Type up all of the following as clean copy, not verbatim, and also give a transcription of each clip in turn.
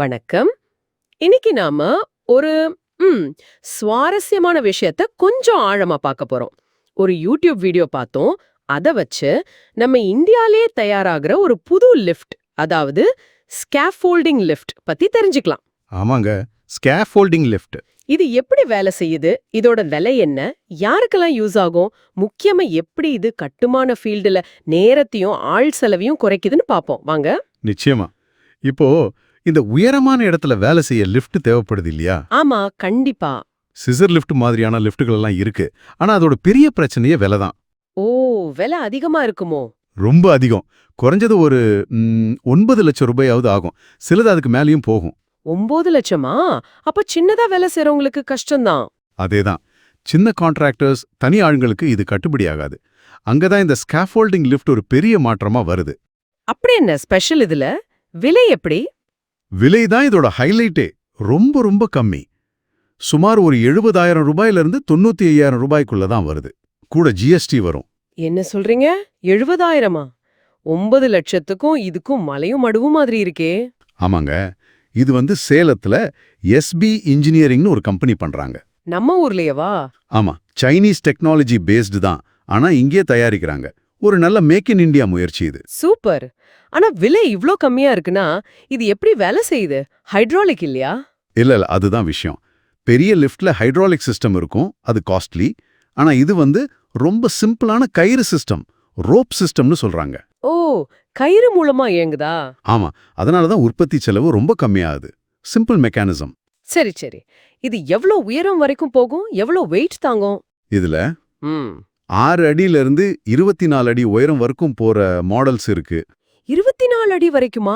வணக்கம். இன்னைக்கு நாம ஒரு ம் சுவாரஸ்யமான விஷயத்த கொஞ்சம் ஆழமா பார்க்க போறோம். ஒரு யூடியூப் வீடியோ பார்த்தோம். அத வச்சு நம்ம இந்தியாலே தயாராகிற ஒரு புது லிஃப்ட், அதாவது ஸ்கேஃபோல்டிங் லிஃப்ட் பத்தி தெரிஞ்சுக்கலாம். ஆமாங்க. Scaffolding lift. இது எப்படி வேலை செய்யுது? இதோட விலை என்ன? யாருக்கெல்லாம் யூஸ் ஆகும்? முக்கியமா எப்படி இது கட்டுமான ஃபீல்டுல நேரத்தையும் ஆள் செலவையும் குறைக்குதுன்னு பாப்போம். வாங்க. நிச்சயமா. இப்போ இந்த உயரமான இடத்துல வேலை செய்ய லிஃப்ட் தேவைப்படுது இல்லையா? ஆமா, கண்டிப்பா. சிசர் லிஃப்ட் மாதிரியான லிஃப்ட்டுகள் எல்லாம் இருக்கு. ஆனா அதோட பெரிய பிரச்சனையே விலை தான். ஓ, விலை அதிகமா இருக்குமோ? ரொம்ப அதிகம். குறைஞ்சது ஒரு 9 லட்சம் ரூபாயாவது ஆகும். சிலது அதுக்கு மேலேயும் போகும். 9 லட்சமா? அப்ப சின்னதா வேலை செய்றவங்களுக்கு கஷ்டம்தான். அதேதான். சின்ன கான்ட்ராக்டர்ஸ், தனி ஆளுங்களுக்கு இது கட்டுப்படி ஆகாது. அங்கதான் இந்த ஸ்கேஃபோல்டிங் லிஃப்ட் ஒரு பெரிய மாற்றமா வருது. அப்படி என்ன ஸ்பெஷல் இதுல? விலை எப்படி? விலை தான் இதோட ஹைலைட்டே. ரொம்ப ரொம்ப கம்மி. சுமார் ஒரு 70,000 ரூபாயிலிருந்து 95,000 ரூபாய்க்குள்ள தான் வருது. கூட ஜிஎஸ்டி வரும். என்ன சொல்றீங்க? 70,000மா? 9 லட்சத்துக்கும் இதுக்கும் மலையும் மடுவும் மாதிரி இருக்கே. ஆமாங்க. இது சேலத்துல எஸ்பி இன்ஜினியரிங்னு ஒரு கம்பெனி பண்றாங்க. நம்ம ஊர்லயேவா? ஆமா, சைனீஸ் டெக்னாலஜி பேஸ்டு தான். ஆனா இங்கே தயாரிக்கிறாங்க. ஒரு நல்ல மேக் இன் இந்தியா முயற்சி இது. சூப்பர். ஆனா விலை இவ்ளோ கம்மியா இருக்குன்னா இது எப்படி வேலை செய்யுது? ஹைட்ராலிக் இல்லையா? இல்ல, அதுதான் விஷயம். பெரிய லிஃப்ட்ல ஹைட்ராலிக் சிஸ்டம் இருக்கும். அது காஸ்ட்லி. ஆனா இது ரொம்ப சிம்பிளான கயிறு சிஸ்டம், ரோப் சிஸ்டம்னு சொல்றாங்க. ஓ, கயிறு மூலமா இயங்குதா? ஆமா, அதனால தான் உற்பத்தி செலவு ரொம்ப கம்மியாகுது. Simple mechanism. சரி சரி. இது எவ்ளோ உயரம் வரைக்கும் போகும்? எவ்ளோ வெயிட் தாங்கும்? இதுல ம் 6 அடியிலிருந்து 24 அடி உயரம் வரைக்கும் போற மாடல்ஸ் இருக்கு. 24 அடி வரைக்குமா?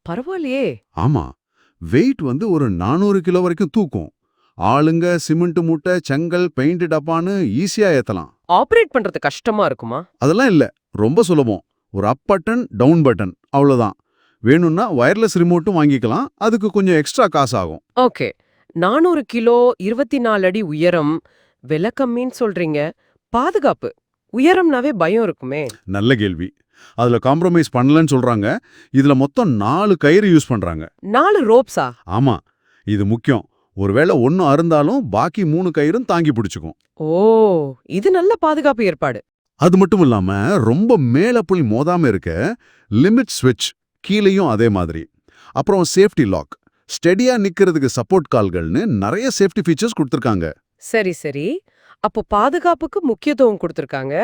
பரவாயில்லையே. ஆமா, வெயிட் ஒரு 400 கிலோ வரைக்கும் தூக்கும். ஆளுங்க சிமெண்ட் மூட்டை, செங்கல், பெயிண்ட் டப்பான்னு ஈஸியா ஏத்தலாம். ஆபரேட் பண்றது கஷ்டமா இருக்குமா? அதெல்லாம் இல்ல, ரொம்ப சுலபம். ஒரு அப் பட்டன், டவுன் பட்டன், அவ்வளவுதான். வேணும்னா வயர்லெஸ் ரிமோட்டும் வாங்கிக்கலாம். அதுக்கு கொஞ்சம் எக்ஸ்ட்ரா காசு ஆகும். ஓகே. 400 கிலோ, 24 அடி உயரம், விலை கம்மின்னு சொல்றீங்க. பாதுகாப்பு, உயரம்னாவே பயம் இருக்குமே. நல்ல கேள்வி. அதுல காம்ப்ரமைஸ் பண்ணலன்னு சொல்றாங்க. இதுல மொத்தம் 4 கயிறு யூஸ் பண்றாங்க. 4 ரோப்ஸா? ஆமா, இது முக்கியம். ஒருவேளை ஒன்னு அறுந்தாலும் பாக்கி 3 கயிறும் தாங்கி பிடிச்சுக்கும். ஓ, இது நல்ல பாதுகாப்பு ஏற்பாடு. அது மட்டும் இல்லாம ரொம்ப மேல போய் மோதாம இருக்க லிமிட் ஸ்விட்ச் கீழேயும் அதே மாதிரி. அப்புறம் சேஃப்டி லாக், ஸ்டெடியா நிக்கிறதுக்கு சப்போர்ட் கால்கள்னு நிறைய சேஃப்டி ஃபீச்சர்ஸ் கொடுத்திருக்காங்க. சரி சரி. அப்போ பாதுகாப்புக்கு முக்கியத்துவம் கொடுத்திருக்காங்க.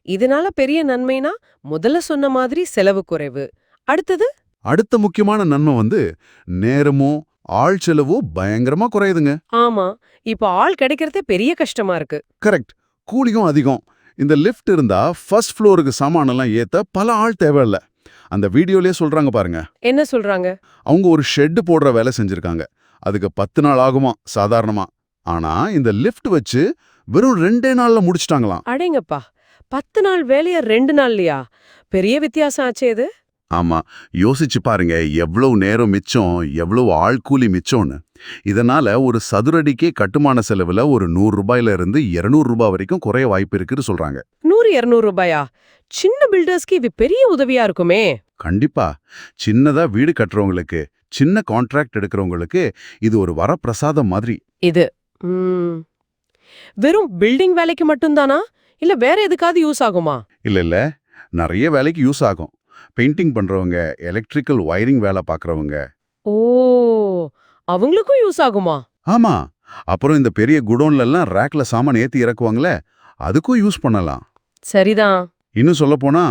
இதனால பெரிய நன்மைனா முதல்ல சொன்ன மாதிரி செலவு குறைவு. அடுத்தது? அடுத்த முக்கியமான நன்மை நேரமும் ஆள் செலவும் பயங்கரமா குறையுதுங்க. ஆமா, இப்போ ஆள் கிடைக்கிறதே பெரிய கஷ்டமா இருக்கு. கரெக்ட். கூலியும் அதிகம். இந்த லிஃப்ட் இருந்தா ஃபர்ஸ்ட் ஃப்ளோருக்கு சாமானெல்லாம் ஏத்த பல ஆள் தேவையில்ல. அந்த வீடியோலயே சொல்றாங்க பாருங்க. என்ன சொல்றாங்க? அவங்க ஒரு ஷெட் போடுற வேலை செஞ்சிருக்காங்க. அதுக்கு 10 நாள் ஆகுமா சாதாரணமா. ஆனா இந்த லிஃப்ட் வச்சு வெறும் 2 நாள்ல முடிச்சிட்டாங்களாம். அடேங்கப்பா, 10 நாள் வேலையா 2 நாள்லயா? பெரிய வித்தியாசம் ஆச்சே இது. ஆமா, யோசிச்சு பாருங்க, எவ்வளவு நேரம் மிச்சம், எவ்வளவு ஆள்கூலி மிச்சம்னு. இதனால ஒரு சதுரடிக்கே கட்டுமான செலவுல ஒரு 100 ரூபாயில இருந்து 200 ரூபாய் வரைக்கும் குறைய வாய்ப்பு இருக்குன்னு சொல்றாங்க. 100-200 ரூபாயா? சின்ன பில்டர்ஸ்க்கு இது பெரிய உதவியா இருக்குமே. கண்டிப்பா. சின்னதா வீடு கட்டுறவங்களுக்கு, சின்ன கான்ட்ராக்ட் எடுக்கிறவங்களுக்கு இது ஒரு வரப்பிரசாதம் மாதிரி. இது வெறும் பில்டிங் வேலைக்கு மட்டும்தானா, இல்ல வேற எதுக்காவது யூஸ் ஆகுமா? இல்ல, நிறைய வேலைக்கு யூஸ் ஆகும். பெயிண்டிங் பண்றவங்க, எலக்ட்ரிக்கல் வயரிங் வேலை பார்க்கறவங்க. ஓ, அவங்களுக்கும் யூஸ் ஆகுமா? ஆமா, அப்புறம் இந்த பெரிய குடோன்ல எல்லாம் ரேக்ல சாமான் ஏத்தி இறக்குவாங்களே, அதுக்கும் யூஸ் பண்ணலாம். சரிதான். இன்னும் சொல்லப்போனா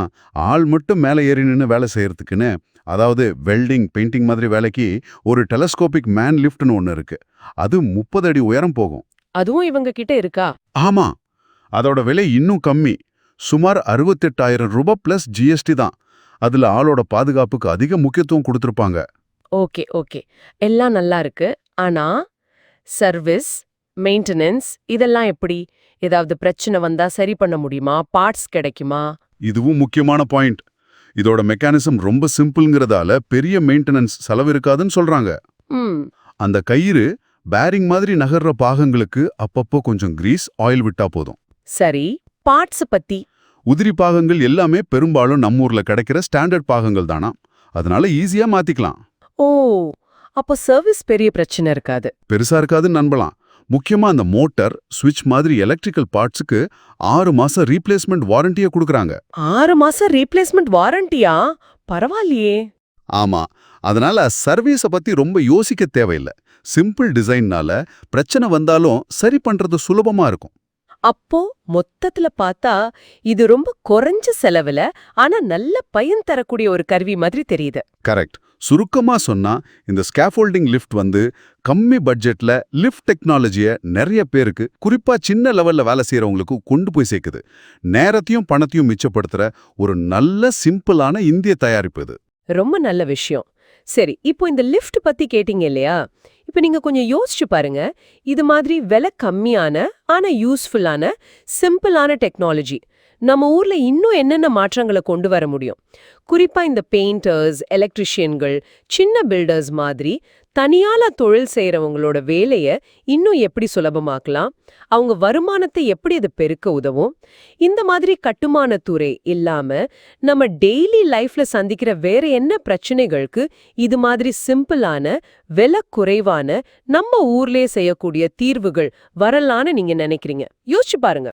ஆள் மட்டும் மேலே ஏறி நின்னு வேலை செய்யறதுக்குன்னு, அதாவது வெல்டிங், பெயிண்டிங் மாதிரி வேலைக்கு ஒரு டெலஸ்கோபிக் மேன் லிஃப்ட்னு ஒன்னு இருக்கு. அது 30 அடி உயரம் போகும். அதுவும் இவங்க கிட்ட இருக்கா? ஆமா, அதோட விலை இன்னும் கம்மி. சுமார் 68,000 ரூபாய் பிளஸ் ஜிஎஸ்டி தான். அதுல ஆளோட பாதுகாப்புக்கு அதிக முக்கியத்துவம் கொடுத்திருப்பாங்க. ஓகே ஓகே, எல்லாம் நல்லா இருக்கு. ஆனா சர்வீஸ், மெயின்டெனன்ஸ் இதெல்லாம் எப்படி? ஏதாவது பிரச்சனை வந்தா சரி பண்ண முடியுமா? பார்ட்ஸ் கிடைக்குமா? இதுவும் முக்கியமான பாயிண்ட். இதோட மெக்கானிசம் ரொம்ப சிம்பிள்ங்கிறதால பெரிய மெயின்டெனன்ஸ் செலவு இருக்காதுன்னு சொல்றாங்க. ம் அந்த கயிறு பேரிங் மாதிரி நகர்ற பாகங்களுக்கு அப்பப்போ கொஞ்சம் கிரீஸ், ஆயில் விட்டா போதும். சரி, பார்ட்ஸ் பத்தி? உதிரி பாகங்கள் எல்லாமே பெரும்பாலும் நம்ம ஊர்ல கிடைக்கிற ஸ்டாண்டர்ட் பாகங்கள் தானா. அதனால ஈஸியா மாத்திக்கலாம். ஓ, அப்போ சர்வீஸ் பெரிய பிரச்சனை இருக்காது. பெருசா இருக்காதுன்னு நம்பலாம். முக்கியமா அந்த மோட்டார், சுவிட்ச் மாதிரி எலக்ட்ரிக்கல் பார்ட்ஸுக்கு 6 மாசம் ரீப்ளேஸ்மெண்ட் வாரண்டியை கொடுக்கறாங்க. 6 மாசம் ரீப்ளேஸ்மெண்ட் வாரண்டியா? பரவாயில்லையே. ஆமா, அதனால சர்வீஸ பத்தி ரொம்ப யோசிக்க தேவையில்ல. சிம்பிள் டிசைன்னால பிரச்சனை வந்தாலும் சரி பண்றது சுலபமா இருக்கும். அப்போ மொத்தத்துல பார்த்தா இது ரொம்ப குறைஞ்ச செலவுல ஆனா நல்ல பயன் தரக்கூடிய ஒரு கருவி மாதிரி தெரியுது. கரெக்ட். சுருக்கமா சொன்னா இந்த ஸ்கேஃபோல்டிங் லிஃப்ட் கம்மி பட்ஜெட்ல லிஃப்ட் டெக்னாலஜிய நிறைய பேருக்கு, குறிப்பா சின்ன லெவல்ல வேலை செய்யறவங்களுக்கு கொண்டு போய் சேர்க்குது. நேரத்தையும் பணத்தையும் மிச்சப்படுத்துற ஒரு நல்ல சிம்பிளான இந்திய தயாரிப்பு இது. ரொம்ப நல்ல விஷயம். சரி, இப்போ இந்த லிஃப்ட் பத்தி கேட்டீங்க இல்லையா? இப்போ நீங்க கொஞ்சம் யோசிச்சு பாருங்க. இது மாதிரி விலை கம்மியான ஆனா யூஸ்ஃபுல்லான சிம்பிளான டெக்னாலஜி நம்ம ஊர்ல இன்னும் என்னென்ன மாற்றங்களை கொண்டு வர முடியும்? குறிப்பா இந்த பெயிண்டர்ஸ், எலக்ட்ரிஷியன்கள், சின்ன பில்டர்ஸ் மாதிரி தனியால தொழில் செய்யறவங்களோட வேலைய இன்னும் எப்படி சுலபமாக்கலாம்? அவங்க வருமானத்தை எப்படி அது பெருக்க உதவும்? இந்த மாதிரி கட்டுமானத்துறை இல்லாம நம்ம டெய்லி லைஃப்ல சந்திக்கிற வேற என்ன பிரச்சனைகளுக்கு இது மாதிரி சிம்பிளான, விலை குறைவான, நம்ம ஊர்லயே செய்யக்கூடிய தீர்வுகள் வரலான்னு நீங்க நினைக்கிறீங்க? யோசிச்சு பாருங்க.